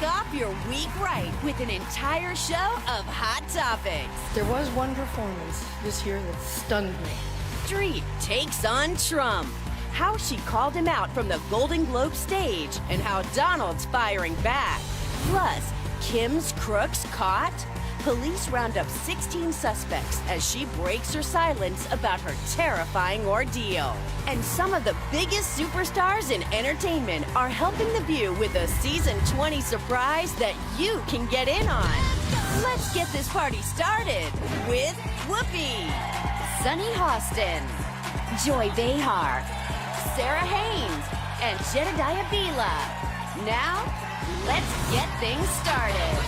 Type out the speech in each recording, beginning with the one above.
off your week right with an entire show of hot topics. There was one performance this year that stunned me. STREEP takes on Trump. How she called him out from the Golden Globe stage and how Donald's firing back. Plus, Kim's crooks caught? Police round up 16 suspects as she breaks her silence about her terrifying ordeal. And some of the biggest superstars in entertainment are helping The View with a season 20 surprise that you can get in on. Let's get this party started with Whoopi, Sunny Hostin, Joy Behar, Sarah Haynes, and Jedediah Bila. Now, let's get things started.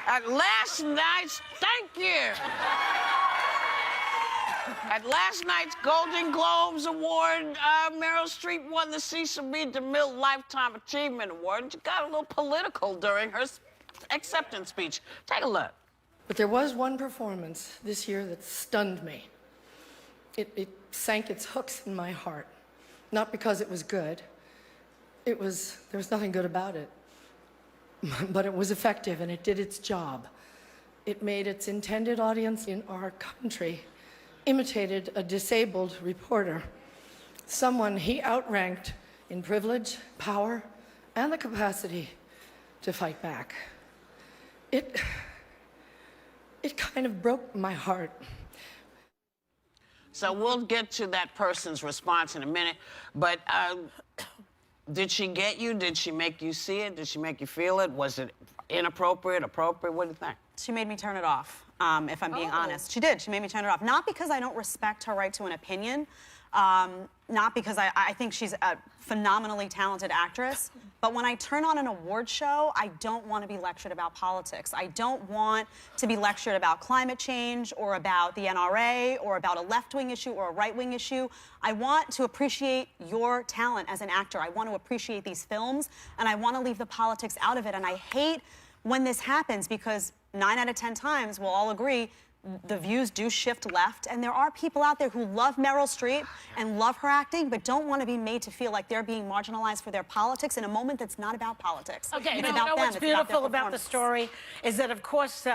At last night's, thank you. At last night's Golden Globes Award, Meryl Streep won the Cecil B. DeMille Lifetime Achievement Award, and she got a little political during her acceptance speech. Take a look. But there was one performance this year that stunned me. It sank its hooks in my heart. Not because it was good. There was nothing good about it. But it was effective, and it did its job. It made its intended audience in our country imitated a disabled reporter, someone he outranked in privilege, power, and the capacity to fight back. It kind of broke my heart. So we'll get to that person's response in a minute, but did she get you? Did she make you see it? Did she make you feel it? Was it inappropriate, appropriate? What do you think? She made me turn it off, if I'm being honest. She did. She made me turn it off. Not because I don't respect her right to an opinion, not because I think she's a phenomenally talented actress, but when I turn on an award show, I don't want to be lectured about politics. I don't want to be lectured about climate change or about the NRA or about a left-wing issue or a right-wing issue. I want to appreciate your talent as an actor. I want to appreciate these films, and I want to leave the politics out of it. And I hate when this happens because 9 out of 10 times we'll all agree the views do shift left, and there are people out there who love Meryl Streep and love her acting, but don't want to be made to feel like they're being marginalized for their politics in a moment that's not about politics. Okay, it's you about know them. what's beautiful about the story is that, of course,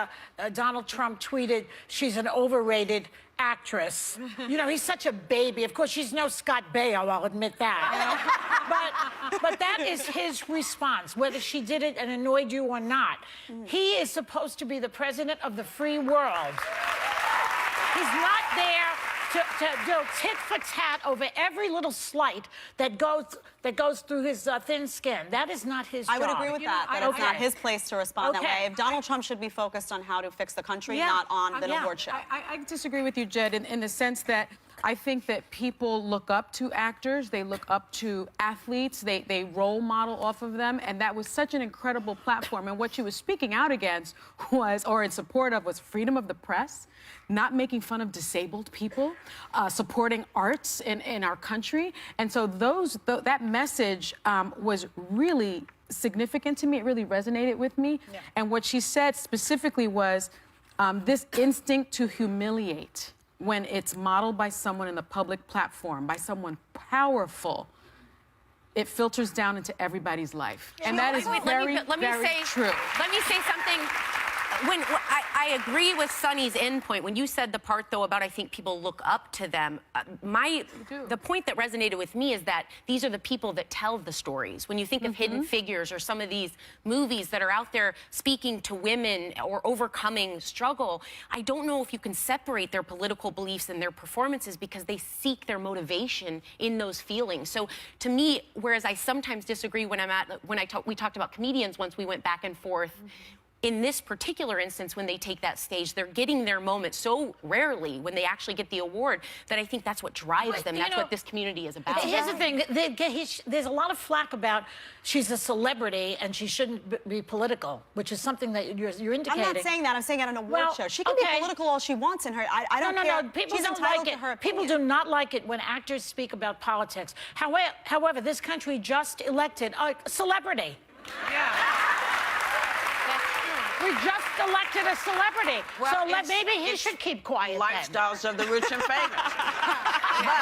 Donald Trump tweeted she's an overrated actress. You know, he's such a baby. Of course, she's no Scott Baio, I'll admit that. But that is his response, whether she did it and annoyed you or not. He is supposed to be the president of the free world. He's not there to do tit for tat over every little slight that goes through his thin skin. That is not his job. I would agree with that. It's not his place to respond that way. If Donald Trump should be focused on how to fix the country, not on the award show. I disagree with you, Jed, in the sense that I think that people look up to actors, they look up to athletes, they role model off of them, and that was such an incredible platform. And what she was speaking out against was, or in support of, was freedom of the press, not making fun of disabled people, supporting arts in our country. And so that message was really significant to me. It really resonated with me. Yeah. And what she said specifically was this instinct to humiliate when it's modeled by someone in the public platform, by someone powerful, it filters down into everybody's life. And that is very true. Let me say something. I agree with Sunny's endpoint. When you said the part, though, about I think people look up to them, the point that resonated with me is that these are the people that tell the stories. When you think of Hidden Figures or some of these movies that are out there speaking to women or overcoming struggle, I don't know if you can separate their political beliefs and their performances because they seek their motivation in those feelings. So to me, whereas I sometimes disagree when we talked about comedians once we went back and forth, in this particular instance, when they take that stage, they're getting their moment so rarely when they actually get the award that I think that's what drives them. That's what this community is about. Here's the thing. There's a lot of flack about she's a celebrity and she shouldn't be political, which is something that you're indicating. I'm not saying that. I'm saying at an award show. She can be political all she wants in her. I don't care. No. People She's don't entitled like to her it. People opinion. do not like it when actors speak about politics. However, this country just elected a celebrity. We just elected a celebrity. Well, so maybe he should keep quiet then. Lifestyles of the rich and famous. But,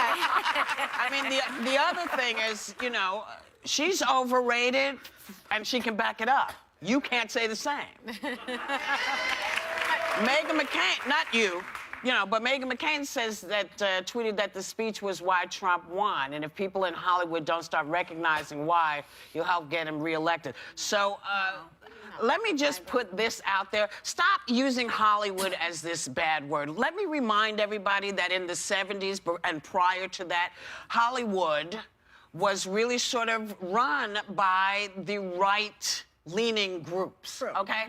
I mean, the other thing is, you know, she's overrated, and she can back it up. You can't say the same. Meghan McCain, not you, you know, but Meghan McCain says that, tweeted that the speech was why Trump won. And if people in Hollywood don't start recognizing why, you'll help get him reelected. So, let me just put this out there. Stop using Hollywood as this bad word. Let me remind everybody that in the 70s and prior to that, Hollywood was really sort of run by the right-leaning groups, okay?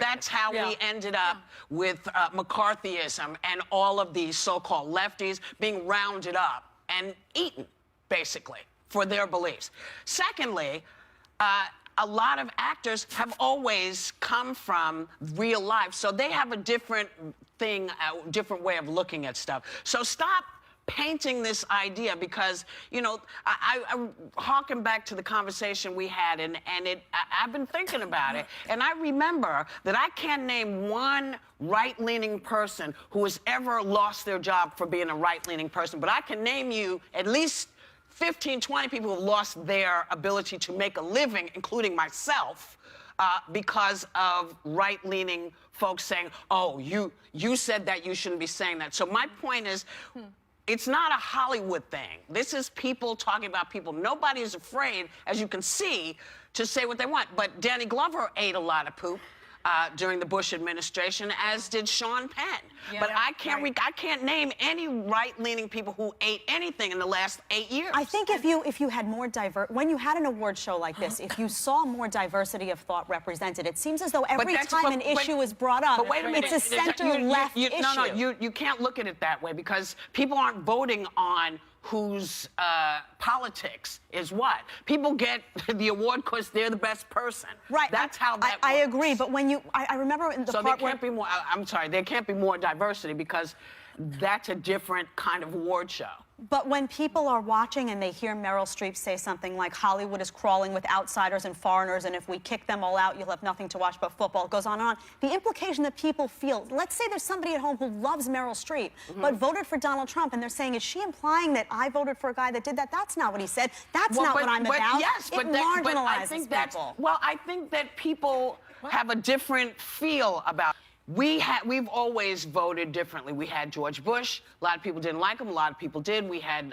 That's how we ended up with McCarthyism and all of these so-called lefties being rounded up and eaten, basically, for their beliefs. Secondly, a lot of actors have always come from real life, so they have a different thing, a different way of looking at stuff. So stop painting this idea because, you know, I harken back to the conversation we had, and I've been thinking about it, and I remember that I can't name one right-leaning person who has ever lost their job for being a right-leaning person, but I can name you at least 15, 20 people who lost their ability to make a living, including myself, because of right-leaning folks saying, oh, you said that, you shouldn't be saying that. So my point is, it's not a Hollywood thing. This is people talking about people. Nobody is afraid, as you can see, to say what they want. But Danny Glover ate a lot of poop during the Bush administration, as did Sean Penn. But I can't name any right-leaning people who ate anything in the last 8 years. I think if you had more when you had an award show like this, if you saw more diversity of thought represented, it seems as though every time an issue is brought up, it's a center-left issue. No, you can't look at it that way because people aren't voting on whose politics is what. People get the award because they're the best person. Right. That's how that works. I agree, but when you, I remember in the so part there can't be more, I'm sorry, there can't be more diversity because that's a different kind of award show. But when people are watching and they hear Meryl Streep say something like Hollywood is crawling with outsiders and foreigners, and if we kick them all out, you'll have nothing to watch but football, it goes on and on. The implication that people feel, let's say there's somebody at home who loves Meryl Streep, but voted for Donald Trump, and they're saying, is she implying that I voted for a guy that did that? That's not what he said. That's not what I'm about. Yes, it marginalizes people. Well, I think that people have a different feel about. We've always voted differently. We had George Bush. A lot of people didn't like him. A lot of people did. We had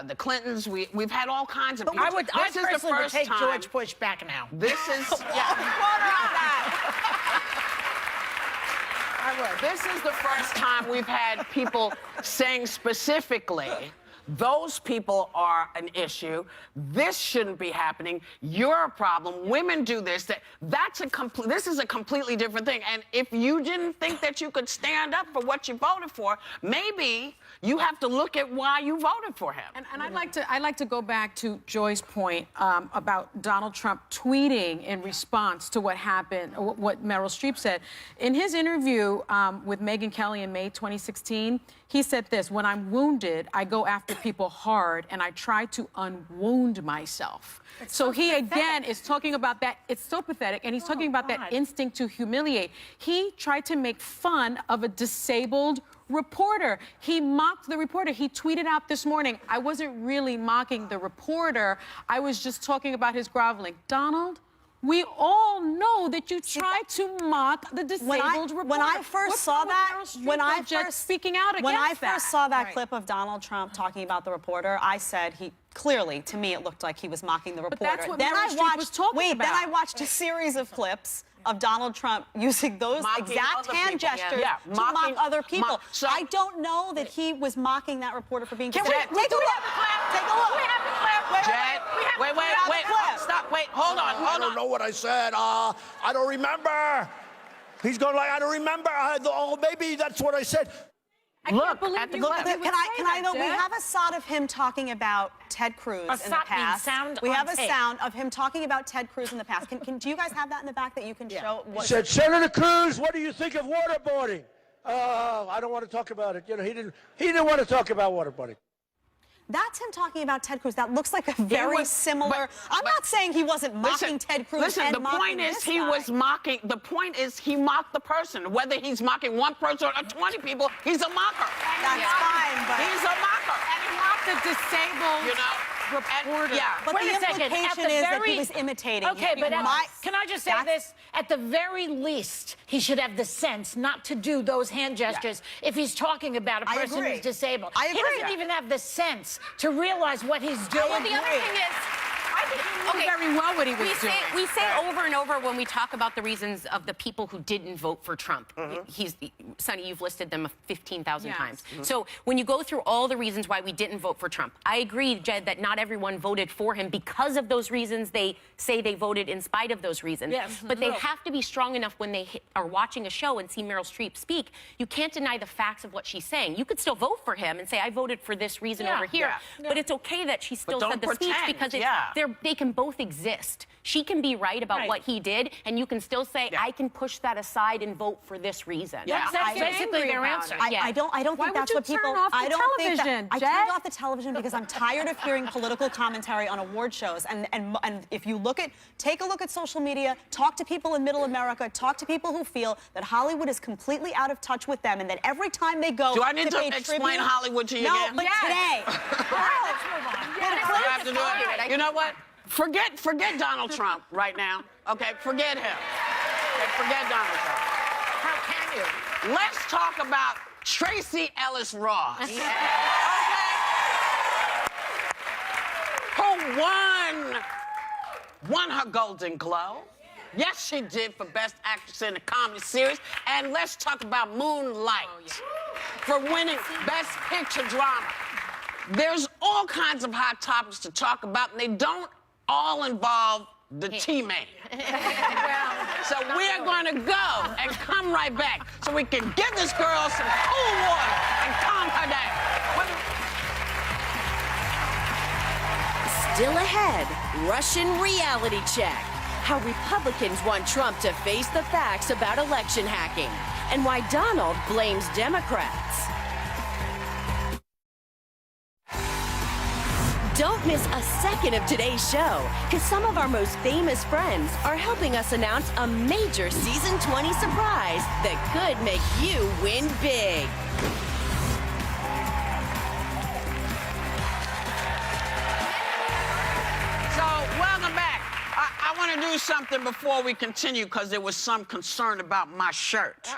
the Clintons. We've had all kinds of people. I personally would take George Bush back now. This is I would. This is the first time we've had people saying specifically, those people are an issue. This shouldn't be happening. You're a problem. Women do this. This is a completely different thing. And if you didn't think that you could stand up for what you voted for, maybe you have to look at why you voted for him. And I'd like to go back to Joy's point about Donald Trump tweeting in response to what happened, what Meryl Streep said. In his interview with Megyn Kelly in May 2016, he said this: when I'm wounded, I go after people hard and I try to unwound myself. So he again is talking about that. It's so pathetic. And he's talking about that instinct to humiliate. He tried to make fun of a disabled reporter. He mocked the reporter. He tweeted out this morning, I wasn't really mocking the reporter. I was just talking about his groveling. Donald, we all know that you tried to mock the disabled reporter. When I first saw that, speaking out against when I first saw that clip of Donald Trump talking about the reporter, I said clearly, to me, it looked like he was mocking the reporter. But that's what Meryl Streep was talking about. Then I watched a series of clips of Donald Trump using those exact hand gestures to mock other people. I don't know that he was mocking that reporter for being. Take a look. Take a look. We have the clip. Wait. Stop. Wait, hold on, hold on. I don't know what I said. I don't remember. He's going like, I don't remember. Oh, maybe that's what I said. Look at the Look, clip. can I though? We have a shot of him talking about Ted Cruz in the past. We have a sound of him talking about Ted Cruz in the past. Do you guys have that in the back that you can show? He said, Senator Cruz, what do you think of waterboarding? I don't want to talk about it. You know, he didn't want to talk about waterboarding. That's him talking about Ted Cruz. That looks like a very similar. I'm not saying he wasn't mocking Ted Cruz. Listen, the point is he was mocking. The point is he mocked the person. Whether he's mocking one person or 20 people, he's a mocker. That's fine, but he's a mocker. And he mocked a disabled reporter. But Wait the a second. implication is that he was imitating. Okay, but can I just say That's- this? At the very least, he should have the sense not to do those hand gestures if he's talking about a I person agree. who's disabled. I He agree. doesn't even have the sense to realize what he's doing. Well, the other thing is, I think He knew very well what he was doing. We say over and over when we talk about the reasons of the people who didn't vote for Trump. Sonny, you've listed them 15,000 times. So when you go through all the reasons why we didn't vote for Trump, I agree, Jed, that not everyone voted for him because of those reasons. They say they voted in spite of those reasons. Yes. But they have to be strong enough when they are watching a show and see Meryl Streep speak. You can't deny the facts of what she's saying. You could still vote for him and say, I voted for this reason over here. But it's okay that she still said the speech because they can both exist. She can be right about what he did, and you can still say, I can push that aside and vote for this reason. That's basically their answer. I don't think that's what people. I don't think that. I turned off the television because I'm tired of hearing political commentary on award shows. And if you take a look at social media, talk to people in Middle America, talk to people who feel that Hollywood is completely out of touch with them, and that every time they go, Do I need to pay explain tribute, Hollywood to you no, again? but today. Let's move on. I have to do it. You know what? Forget Donald Trump right now. Okay, forget him. Okay, forget Donald Trump. How can you? Let's talk about Tracee Ellis Ross. Okay? Who won her Golden Globe. Yes, she did for Best Actress in a Comedy Series. And let's talk about Moonlight for winning Best Picture Drama. There's all kinds of hot topics to talk about, and they don't all involve the teammate. So we're going to go and come right back so we can give this girl some cool water and calm her down. Still ahead, Russian reality check. How Republicans want Trump to face the facts about election hacking, and why Donald blames Democrats. Don't miss a second of today's show, because some of our most famous friends are helping us announce a major Season 20 surprise that could make you win big. So, welcome back. I want to do something before we continue, because there was some concern about my shirt.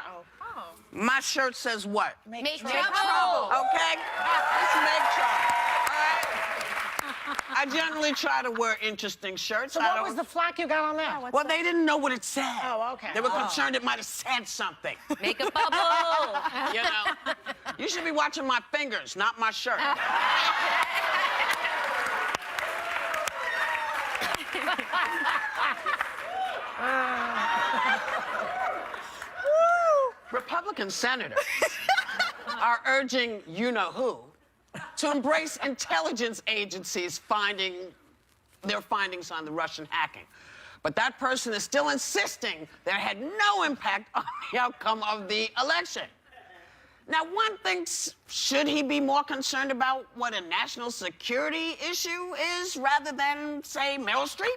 My shirt says what? Make trouble. Okay? Let's make trouble. All right? I generally try to wear interesting shirts. So what was the flack you got on that? Well, they didn't know what it said. Oh, okay. They were concerned it might have said something. Make a bubble. You know? You should be watching my fingers, not my shirt. Republican senators are urging you-know-who to embrace intelligence agencies their findings on the Russian hacking. But that person is still insisting that it had no impact on the outcome of the election. Now, one thinks, should he be more concerned about what a national security issue is rather than, say, Meryl Streep?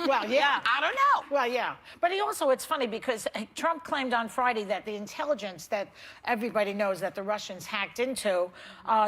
Well, yeah. I don't know. Well, yeah. But it's funny because Trump claimed on Friday that the intelligence that everybody knows that the Russians hacked into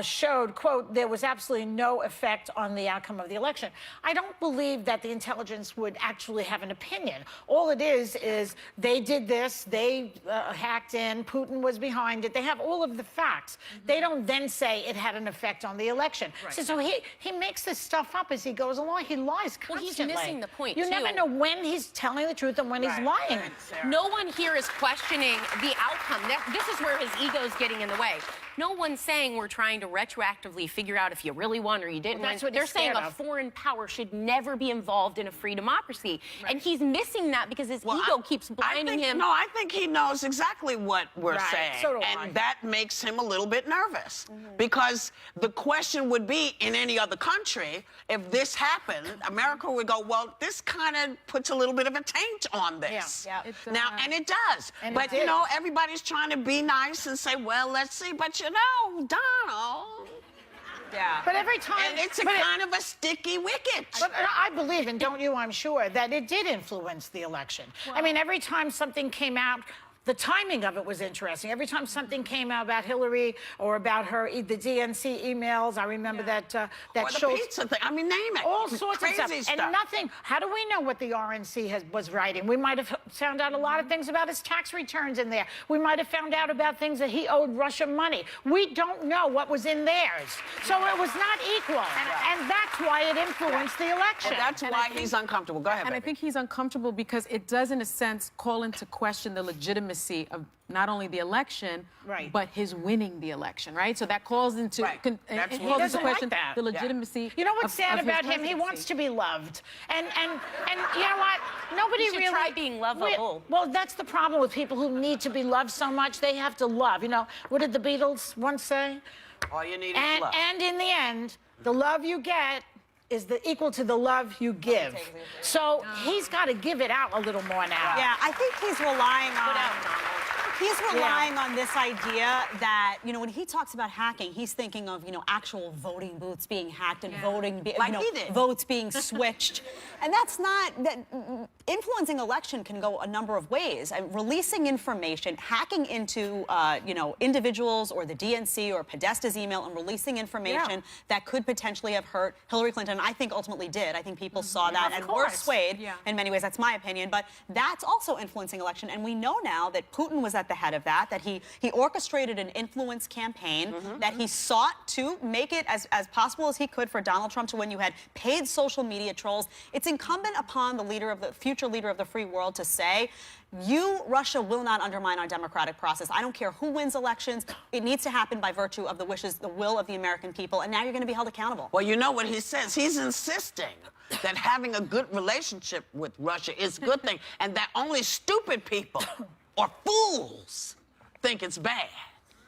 showed, quote, there was absolutely no effect on the outcome of the election. I don't believe that the intelligence would actually have an opinion. All it is they did this, they hacked in, Putin was behind it. They have all of the facts. They don't then say it had an effect on the election. Right. So he makes this stuff up as he goes along. He lies constantly. Well, he's missing the point, You too. never know when he's telling the truth and when he's lying. No one here is questioning the outcome. This is where his ego's getting in the way. no one's saying we're trying to retroactively figure out if you really won or you didn't Well, that's win. what They're he's saying scared a of. foreign power should never be involved in a free democracy. And he's missing that because his ego keeps blinding him. No, I think he knows exactly what we're Right, saying. so do I. And that makes him a little bit nervous. Because the question would be, in any other country, if this happened, America would go, well, this kind of puts a little bit of a taint on this. Yeah. Now, and it does. And but, it you did. know, everybody's trying to be nice and say, well, let's see. But, you know, Donald... Yeah. But every time... And it's a but it- kind of a sticky wicket. But I believe, and don't you, I'm sure, that it did influence the election. I mean, every time something came out, the timing of it was interesting. Every time something came out about Hillary or about the DNC emails, I remember that Or the Schultz... pizza thing. I mean, name it. All sorts of Crazy stuff. And nothing... How do we know what the RNC was writing? We might have found out a lot of things about his tax returns in there. We might have found out about things that he owed Russia money. We don't know what was in theirs. So it was not equal. And that's why it influenced the election. And that's why he's uncomfortable. Go ahead, And I baby. think he's uncomfortable because it does, in a sense, call into question the legitimacy of not only the election, Right. but his winning the election, right? So that calls into, Right. it That's calls what- into doesn't like question that. the legitimacy. You know what's of sad his about him? He presidency. wants to be loved. And you know what? Nobody You should really... try being lovable. Well, that's the problem with people who need to be loved so much. They have to love. You know, what did the Beatles once say? All you need is And, love. and in the end, the love you get is equal to the love you give. So he's got to give it out a little more now. Yeah, I think he's relying on... He's relying on this idea that, you know, when he talks about hacking, he's thinking of, you know, actual voting booths being hacked and Like he did. votes being switched. And that's not... Influencing election can go a number of ways. Releasing information, hacking into, you know, individuals or the DNC or Podesta's email and releasing information that could potentially have hurt Hillary Clinton. I think ultimately did. I think people saw that and were swayed in many ways. That's my opinion. But that's also influencing election. And we know now that Putin was at the head of that he orchestrated an influence campaign, that he sought to make it as possible as he could for Donald Trump to win. You had paid social media trolls. It's incumbent upon the future leader of the free world to say, you, Russia, will not undermine our democratic process. I don't care who wins elections. It needs to happen by virtue of the will of the American people. And now you're going to be held accountable. Well, you know what he says? He's insisting that having a good relationship with Russia is a good thing, and that only stupid people or fools think it's bad.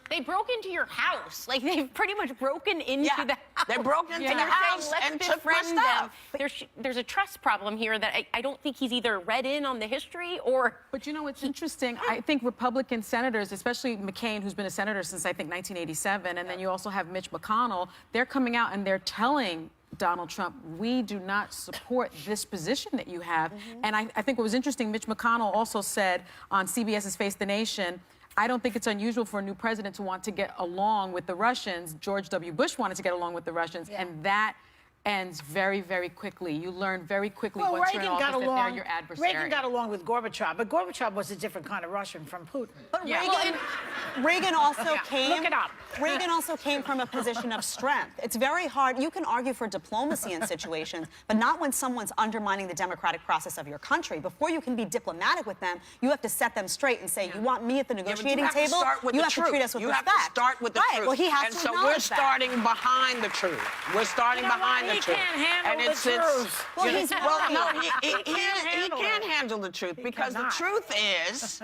They broke into your house. Like, they've pretty much broken into the house. They broke into And the you're house saying, and let's took my befriend them. stuff. There's a trust problem here that I don't think he's either read in on the history or... But you know what's interesting? I think Republican senators, especially McCain, who's been a senator since, I think, 1987, and then you also have Mitch McConnell, they're coming out and they're telling Donald Trump, we do not support this position that you have. And I think what was interesting, Mitch McConnell also said on CBS's Face the Nation, I don't think it's unusual for a new president to want to get along with the Russians. George W. Bush wanted to get along with the Russians, and that ends very, very quickly. You learn very quickly once you're in office that they're your adversary. Reagan got along with Gorbachev, but Gorbachev was a different kind of Russian from Putin. But Reagan also came... Look it up. Reagan also came from a position of strength. It's very hard. You can argue for diplomacy in situations, but not when someone's undermining the democratic process of your country. Before you can be diplomatic with them, you have to set them straight and say, you want me at the negotiating table? You have to treat us with respect. You have to start with the truth. Well, he has and to so acknowledge we're starting that. behind the truth. We're starting behind the He truth. can't handle and the it's, truth. Well, you know, he's well, no, right. he can't handle the truth because the truth is,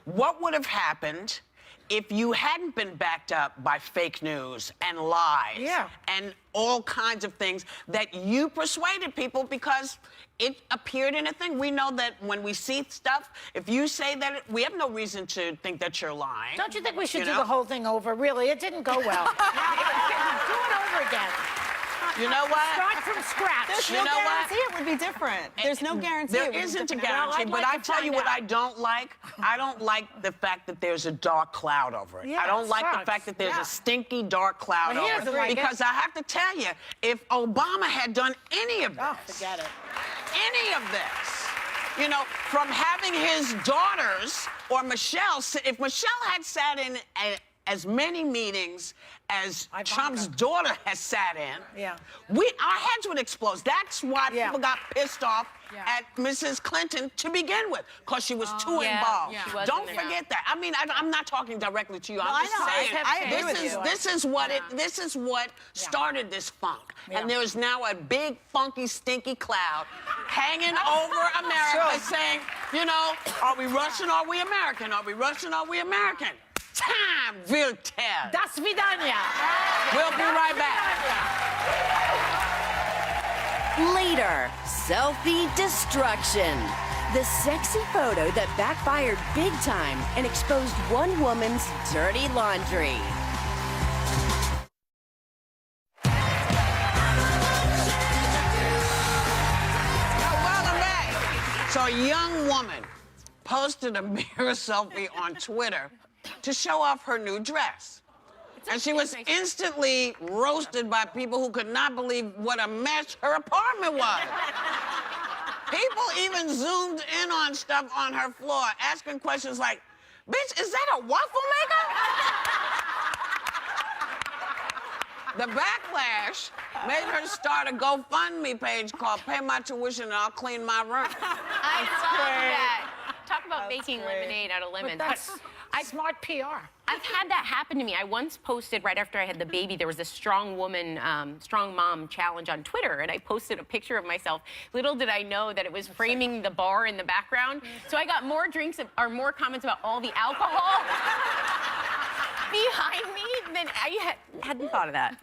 what would have happened if you hadn't been backed up by fake news and lies and all kinds of things that you persuaded people because it appeared in a thing. We know that when we see stuff, if you say that, we have no reason to think that you're lying. Don't you think we should do know? the whole thing over? Really, it didn't go well. Do it over again. You know what? Start from scratch. There's You no know what? guarantee it would be different. There's no guarantee. There it would be isn't a different. guarantee, I'd but like I to tell you find what out. I don't like. I don't like the fact that there's a dark cloud over it. Yeah, I don't it like the sucks. fact that there's Yeah. a stinky dark cloud Well, he over doesn't it. like it. Because I have to tell you, if Obama had done any of this, Oh, forget it. any of this, you know, from having his daughters or Michelle, if Michelle had sat in as many meetings as Trump's daughter has sat in. Yeah. Our heads would explode. That's why Yeah. people got pissed off at Mrs. Clinton to begin with, because she was too Yeah, involved. she was Don't in there. forget that. I mean, I'm not talking directly to you. I'm just I know. saying. I agree with you. This is what started this funk, and there is now a big funky stinky cloud hanging over America, saying, you know, are we Russian? Are we American? Are we Russian? Are we American? Time will tell. Das vidanya. We'll be right back. Later, selfie destruction. The sexy photo that backfired big time and exposed one woman's dirty laundry. Welcome back. So a young woman posted a mirror selfie on Twitter to show off her new dress. And she was instantly roasted by people who could not believe what a mess her apartment was. People even zoomed in on stuff on her floor, asking questions like, bitch, is that a waffle maker? The backlash made her start a GoFundMe page called Pay My Tuition and I'll Clean My Room. I love that. Talk about making lemonade out of lemons. That's smart PR. I've had that happen to me. I once posted right after I had the baby, there was this strong woman, strong mom challenge on Twitter, and I posted a picture of myself. Little did I know that it was framing the bar in the background. So I got more drinks or more comments about all the alcohol behind me than I hadn't thought of that.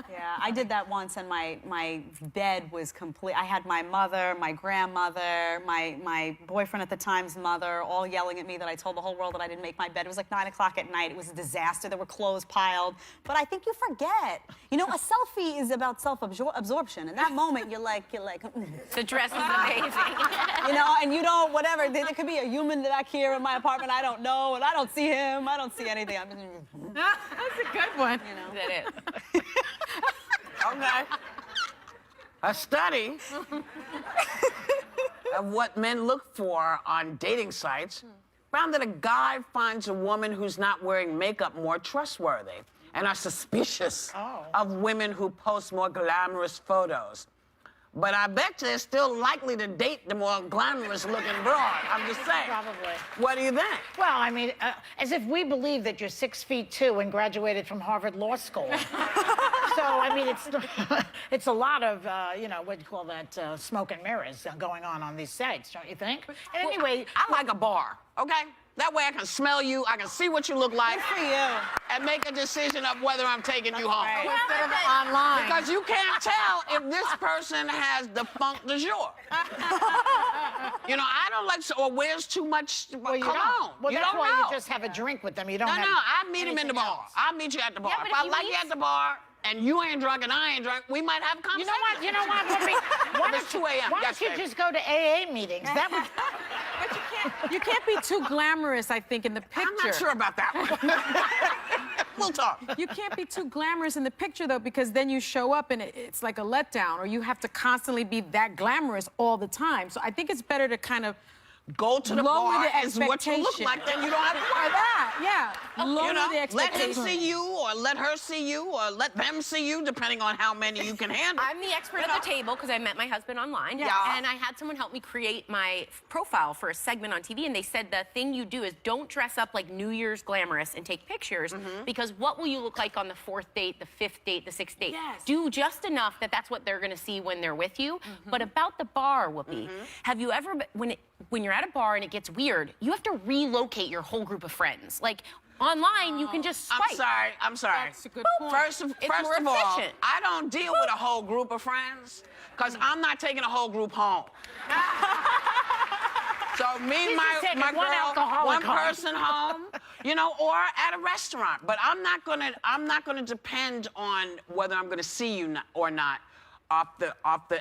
Yeah, I did that once, and my bed was complete. I had my mother, my grandmother, my boyfriend at the time's mother, all yelling at me that I told the whole world that I didn't make my bed. It was like 9 o'clock at night. It was a disaster. There were clothes piled. But I think you forget. You know, a selfie is about self-absorption. In that moment, you're like. The dress is amazing. You know, and you don't, whatever. There could be a human back here in my apartment I don't know, and I don't see him. I don't see anything. I'm just, That's a good one. you know. Is that it? Okay. A study of what men look for on dating sites found that a guy finds a woman who's not wearing makeup more trustworthy and are suspicious of women who post more glamorous photos. But I bet they're still likely to date the more glamorous-looking broad. I'm just saying. Probably. What do you think? Well, I mean, as if we believe that you're 6'2" and graduated from Harvard Law School. So, I mean, it's a lot of, you know, what do you call that, smoke and mirrors going on these sites, don't you think? And anyway, I like a bar, okay? That way I can smell you, I can see what you look like. Good for you. And make a decision of whether I'm taking you home. right. Instead of online. Because you can't tell if this person has the funk du jour. You know, I don't like, or wears too much well, you cologne. don't. Well, you that's don't why know. you just have a drink with them. You don't No, have I meet him in the anything bar. else. I'll meet you at the bar. but if if I you like you meet- at the bar and you ain't drunk and I ain't drunk, we might have a You conversation. know what? Why It's 2 a.m. Why Yes, don't you baby. just go to AA meetings? That would. You can't be too glamorous, I think, in the picture. I'm not sure about that one. We'll talk. You can't be too glamorous in the picture, though, because then you show up and it's like a letdown, or you have to constantly be that glamorous all the time. So I think it's better to kind of Go to the lower bar the is what you look expectation. like, then you don't have to worry about that. Yeah, lower you know, the let him expectation. see you, or let her see you, or let them see you, depending on how many you can handle. I'm the expert at the table because I met my husband online. Yeah. And I had someone help me create my profile for a segment on TV. And they said the thing you do is don't dress up like New Year's glamorous and take pictures because what will you look like on the 4th date, the 5th date, the 6th date? Yes. Do just enough that that's what they're going to see when they're with you. But about the bar, Whoopi, have you ever, when you're at a bar and it gets weird, you have to relocate your whole group of friends. Like, online, you can just swipe. I'm sorry. That's a good point. First of more all, efficient. I don't deal with a whole group of friends, because I'm not taking a whole group home. So me and my taking one girl, alcoholic one home. person home, you know, or at a restaurant. But I'm not gonna depend on whether I'm gonna see you or not off the.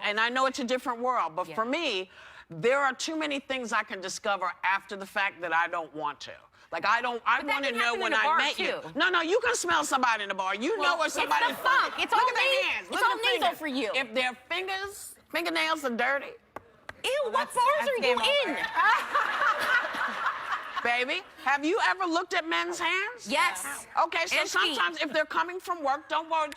And I know it's a different world, but for me, there are too many things I can discover after the fact that I don't want to. Like, I want to can know happen when in a I bar, met you. too. No, you can smell somebody in the bar. You know where somebody's it's the funk. It's all Look at their nasal. hands. It's Look at all their nasal fingers. for you. If their fingernails are dirty. Ew, what bars are you in? baby. Have you ever looked at men's hands? Yes. Okay, so And feet. sometimes if they're coming from work, don't worry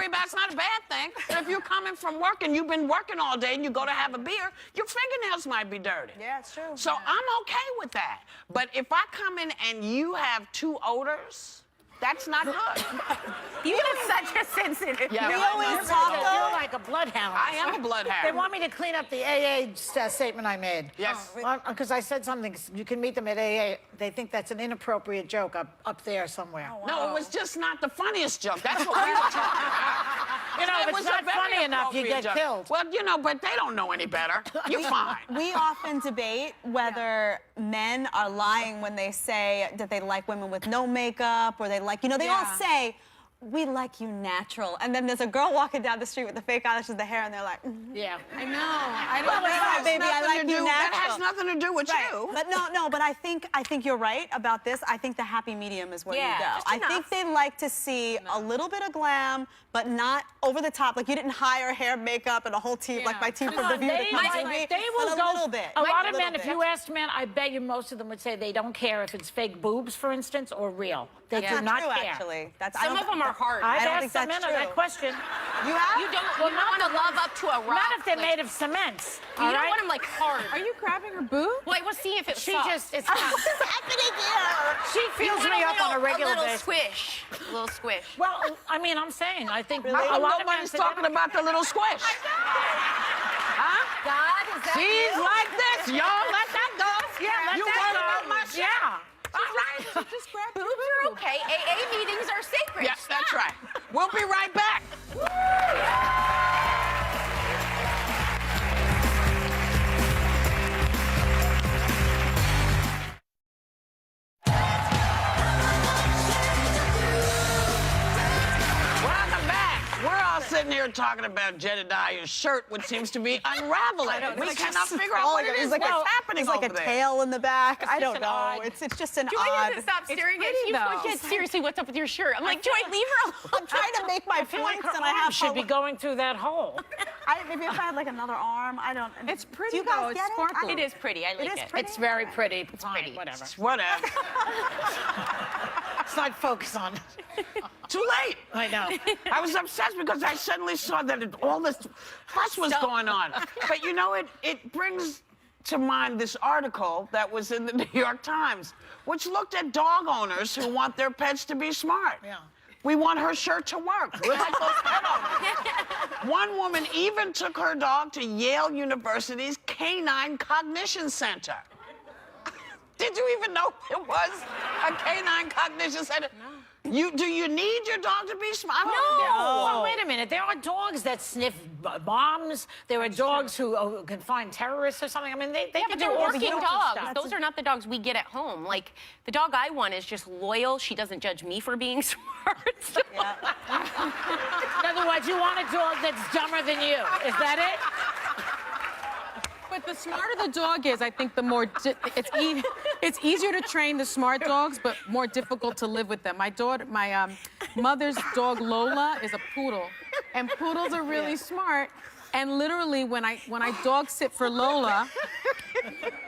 about it. It's not a bad thing. But if you're coming from work and you've been working all day and you go to have a beer, your fingernails might be dirty. Yeah, it's true. So I'm okay with that. But if I come in and you have two odors, that's not good. You have such a sensitive. Yeah, We I always know. talk You're though. like a bloodhound. I am a bloodhound. They want me to clean up the AA statement I made. Yes. Because I said something, you can meet them at AA. They think that's an inappropriate joke up there somewhere. No, it was just not the funniest joke. That's what we were talking about. You know, if It it's was a not very funny enough, you appropriate get joke. killed. Well, you know, but they don't know any better. You're fine. We often debate whether men are lying when they say that they like women with no makeup or they like, you know, they all say, we like you natural. And then there's a girl walking down the street with the fake eyelashes, the hair, and they're like, Yeah. I know. I well, don't know. it's not, baby, I like you natural. That has nothing to do with Right. you. But no, but I think you're right about this. I think the happy medium is where Yeah, you go. just I think enough. they like to see a little bit of glam, but not over the top. Like you didn't hire hair, makeup, and a whole team, like my team from The View to come to me. They will but go. a little bit. A lot A of little men, if bit. you asked men, I bet you most of them would say they don't care if it's fake boobs, for instance, or real. They do That's not true, care. actually. That's, Some of them are hard. I've I don't asked think some that's men that true. question. You have? You don't want to love up to a rock. Not if they're like- made of cement. You all don't right? want them like hard. Are you grabbing her boob? Like, we'll see if it's She soft. just, it's not. What's happening here? She You feels want me up on a regular little basis. squish. A little squish. Well, I mean, I'm saying, I think a How come lot of men nobody's say talking about the little squish? Huh? God, is that She's you? like this, y'all. Let that go. Yeah, let you that worried go. about my shit? Yeah. All right. Just grab Boobs are okay. AA meetings are sacred. Yes, that's right. We'll be right back. Welcome back. We're all sitting here talking about Jedediah's shirt, which seems to be unraveling. We cannot figure out what it is. Like What's happening There's like over a there? tail in the back. I just don't an know. odd- It's just an Joy odd. has to stop staring at pretty, you. though. Joy, seriously, what's up with your shirt? I'm like, Joy, leave her alone. I'm trying to make my I feel like points, her and I arm have should be to- going through that hole. Maybe if I had like another arm, I don't. It's pretty, Do you guys though. It's get sparkly. It is pretty. I like is it. pretty. It's very pretty. It's pretty. Whatever. Whatever. Let's not focus on it. Too late. I know. I was obsessed because I suddenly saw that all this fuss was going on. But you know, it brings to mind this article that was in the New York Times, which looked at dog owners who want their pets to be smart. Yeah. We want her shirt to work. We're like those pet owners. One woman even took her dog to Yale University's Canine Cognition Center. Did you even know there was a canine cognition center? No. Do you need your dog to be smart? No. Well, wait a minute. There are dogs that sniff bombs. There are dogs who can find terrorists or something. I mean, they Yeah, can but do they're all working sorts of dogs. stuff. Those are not the dogs we get at home. Like, the dog I want is just loyal. She doesn't judge me for being smart. In other words, you want a dog that's dumber than you. Is that it? But the smarter the dog is, I think the more it's easier to train the smart dogs, but more difficult to live with them. My mother's dog Lola is a poodle, and poodles are really smart. And literally, when I dog sit for Lola,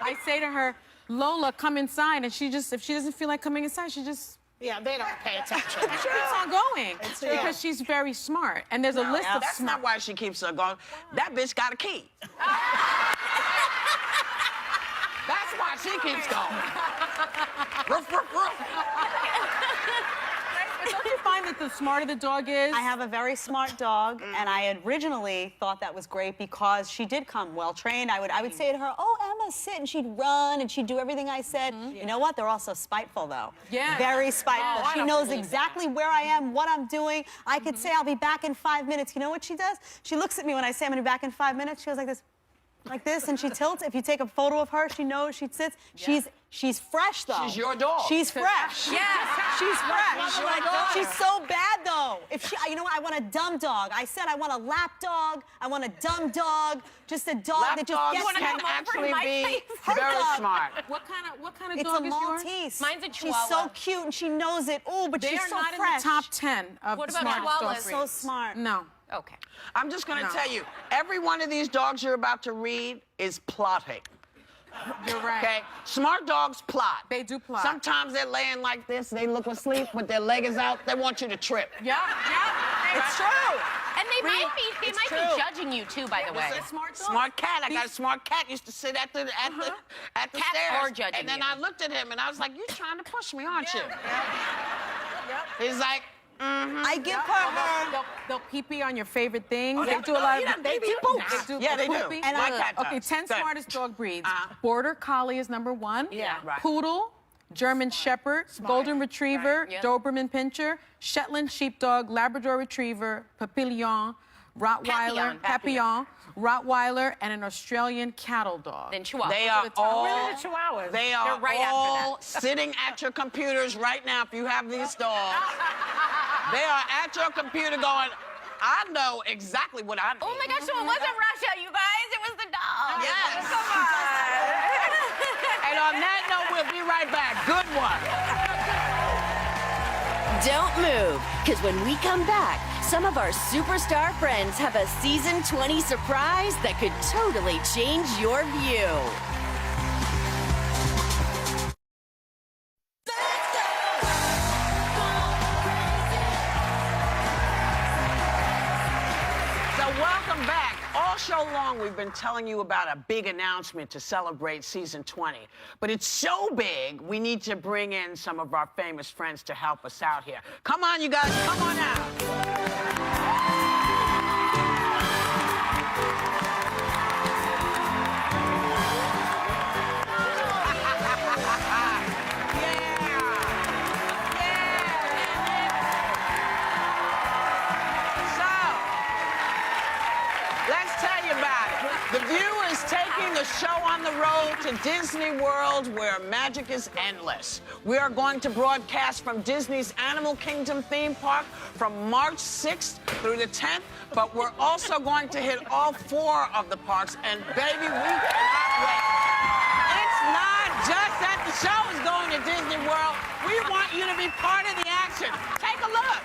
I say to her, "Lola, come inside," and she just, if she doesn't feel like coming inside, she just. Yeah, they don't pay attention. She keeps on going because she's very smart. And there's a list of That's smart. not why she keeps on going. That bitch got a key. That's why she keeps going. Ruff, ruff, ruff. But don't you find that the smarter the dog is? I have a very smart dog, and I originally thought that was great because she did come well trained. I would say to her, "Oh, Emma, sit," and she'd run and she'd do everything I said. You know what? They're also spiteful, though. Yeah. Very spiteful. Oh, I She don't knows believe exactly where I am, what I'm doing. I could say I'll be back in 5 minutes. You know what she does? She looks at me when I say I'm gonna be back in 5 minutes. She goes like this, and she tilts. If you take a photo of her, she knows she sits. She's fresh though. She's your dog. She's fresh. Yes. She's fresh. She's your dog. She's so bad though. If she, you know what? I want a dumb dog. I said I want a lap dog. I want a dumb dog. Just a dog Lap that just dogs gets can come over to actually my be place? Her very dog. smart. What kind of It's dog a is yours? Maltese. Mine's a She's so Chihuahua. cute and she knows it. Oh, but They she's are so not fresh. in the top 10 of What the about smartest dog Chihuahuas? breeds. So smart. No. Okay. I'm just going to No. tell you, every one of these dogs you're about to read is plotting. You're right. Okay? Smart dogs plot. They do plot. Sometimes they're laying like this, they look asleep, with their leg is out, they want you to trip. Yeah. It's true. And they might be true. judging you too, by the way. Smart cat. I got a smart cat. Used to sit at the Cats stairs. are judging and then you. I looked at him and I was like, "You trying to push me, aren't you?" He's like, I give her. They'll pee-pee on your favorite things. They do a lot of... They do poops. They do Yeah, they do. poopy. And my cat Okay, does. 10 Good. smartest dog breeds. Border Collie is #1. Yeah, right. Poodle, German Shepherd, Golden Retriever, Right, yeah. Doberman Pinscher, Shetland Sheepdog, Labrador Retriever, Papillon, Rottweiler, Papillon. Rottweiler, and an Australian cattle dog. Then Chihuahua. They are all. Where are the Chihuahuas? They are They're right after all that. sitting at your computers right now. If you have these dogs, they are at your computer going, "I know exactly what I need." Oh my gosh, so it wasn't Russia, you guys. It was the dog. Yes. Come on. And on that note, we'll be right back. Good one. Don't move, because when we come back, some of our superstar friends have a season 20 surprise that could totally change your view. So welcome back. All show long, we've been telling you about a big announcement to celebrate season 20. But it's so big, we need to bring in some of our famous friends to help us out here. Come on, you guys, come on out. Let's tell you about it. The View is taking the show on the road to Disney World, where magic is endless. We are going to broadcast from Disney's Animal Kingdom theme park from March 6th through the 10th, but we're also going to hit all 4 of the parks, and baby, we cannot wait. It's not just that the show is going to Disney World. We want you to be part of the action. Take a look.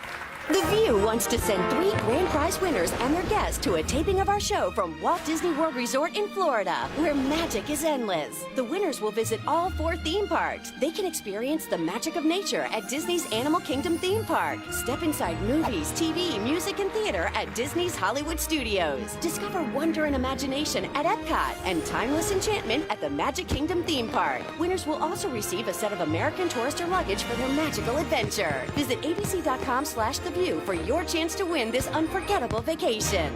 The View wants to send 3 grand prize winners and their guests to a taping of our show from Walt Disney World Resort in Florida, where magic is endless. The winners will visit all 4 theme parks. They can experience the magic of nature at Disney's Animal Kingdom theme park. Step inside movies, TV, music, and theater at Disney's Hollywood Studios. Discover wonder and imagination at Epcot and timeless enchantment at the Magic Kingdom theme park. Winners will also receive a set of American Tourister luggage for their magical adventure. Visit abc.com/theview for your chance to win this unforgettable vacation.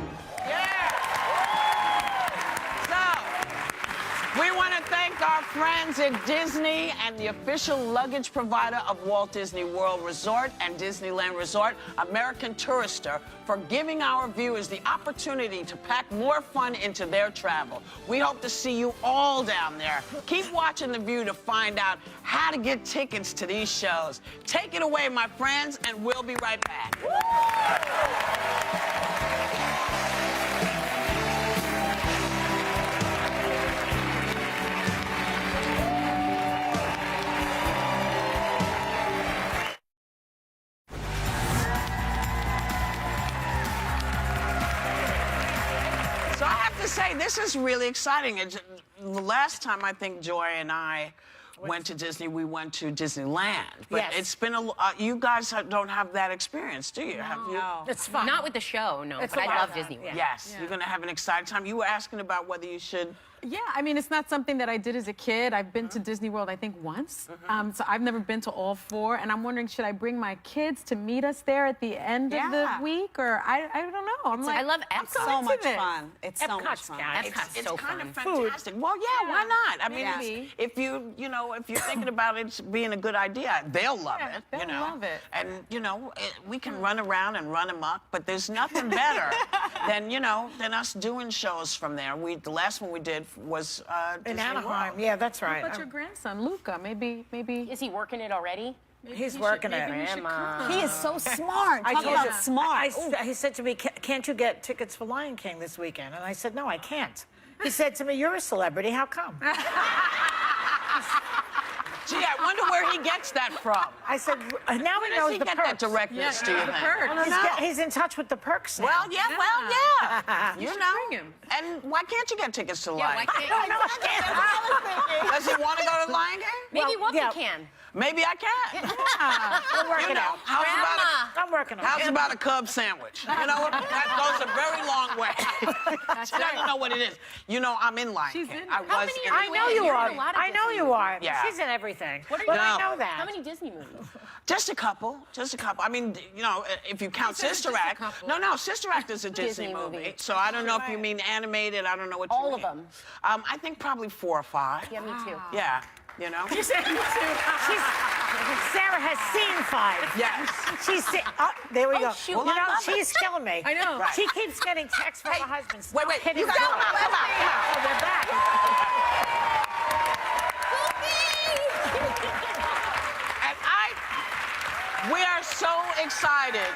So, we want to thank our friends at Disney and the official luggage provider of Walt Disney World Resort and Disneyland Resort, American Tourister, for giving our viewers the opportunity to pack more fun into their travel. We hope to see you all down there. Keep watching The View to find out how to get tickets to these shows. Take it away, my friends, and we'll be right back. So I have to say, this is really exciting. The last time I think Joy and I went to Disney, we went to Disneyland. But Yes. it's been you guys don't have that experience, do you? Have you? No. It's fun. Not with the show, no, It's but a I lot love of fun, Disney World. yeah. Yes, you're going to have an exciting time. You were asking about whether you should. Yeah, I mean, it's not something that I did as a kid. I've been to Disney World, I think, once. So I've never been to all 4. And I'm wondering, should I bring my kids to meet us there at the end of the Yeah. week? Or I don't know. I'm like, I love I'm Epcot. So much into this. fun. It's so much Epcot's fun. fun. Epcot's It's so kind fun. of fantastic. Well, yeah, why not? I mean, Maybe. if you're thinking about it being a good idea, they'll love it. they'll you know? love it. And we can run around and run amok, but there's nothing better than us doing shows from there. The last one we did was In Disney Anaheim. World. Yeah, that's right. But your grandson, Luca, maybe. Is he working it already? He's working it. He is so smart. I Talk told about you. smart. He said to me, "Can't you get tickets for Lion King this weekend?" And I said, "No, I can't." He said to me, "You're a celebrity. How come?" Gee, I wonder where he gets that from. I said, now he Where does knows he the get perks. that directness, do you think? I don't know. He's in touch with the perks now. Well, yeah. You know. bring him. And why can't you get tickets to Lion King? I don't know. Does he want to go to Lion King? Maybe Well, Whoopi yeah. can. Maybe I can. We'll work You it know, out. I'm working on how's it. about a Cub sandwich? You know, that goes a very long way. So I don't know what it is. You know, I'm in Lion King. I was in I know you You're are. in a lot of I know Disney you are. Yeah. She's in everything. What are But you- I No. know that. How many Disney movies? Just a couple. I mean, you know, if you count Sister Act. No, Sister Act is a Disney Disney movie. movie. So I don't know if you mean animated. I don't know what you All mean. of them. I think probably 4 or 5. Yeah, me too. Yeah, you know. Sarah has seen 5. Yes. She's there we go. shoot. You Well, know, I love she's killing me. I know. Right. She keeps getting texts from her husband. Wait. Hitting You her. come out. Oh, we're back. And we are so excited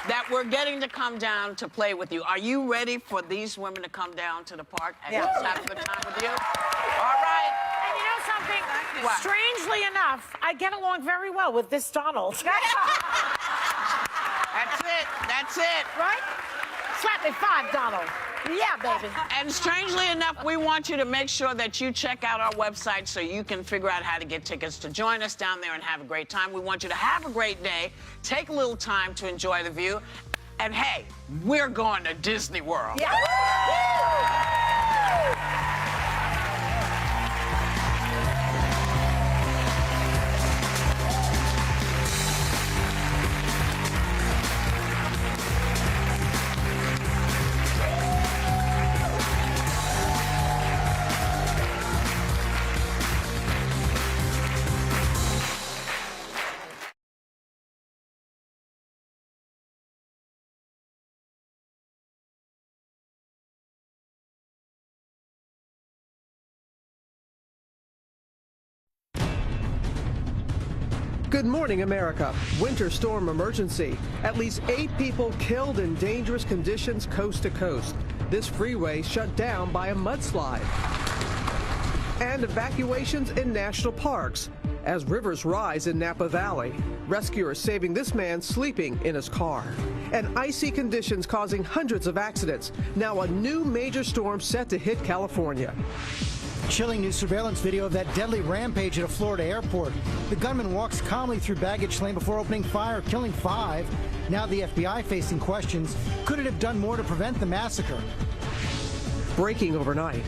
that we're getting to come down to play with you. Are you ready for these women to come down to the park and Yeah. just have a good time with you? All right. And you know something? What? Strangely enough, I get along very well with this Donald. That's it. Right? Slap me 5, Donald. Yeah, baby. And strangely enough, we want you to make sure that you check out our website so you can figure out how to get tickets to join us down there and have a great time. We want you to have a great day, take a little time to enjoy the view, and hey, we're going to Disney World. Yeah. Good morning, America. Winter storm emergency. At least 8 people killed in dangerous conditions coast to coast. This freeway shut down by a mudslide. And evacuations in national parks as rivers rise in Napa Valley. Rescuers saving this man sleeping in his car. And icy conditions causing hundreds of accidents. Now a new major storm set to hit California. Chilling new surveillance video of that deadly rampage at a Florida airport. The gunman walks calmly through baggage lane before opening fire, killing 5. Now the FBI facing questions. Could it have done more to prevent the massacre? Breaking overnight.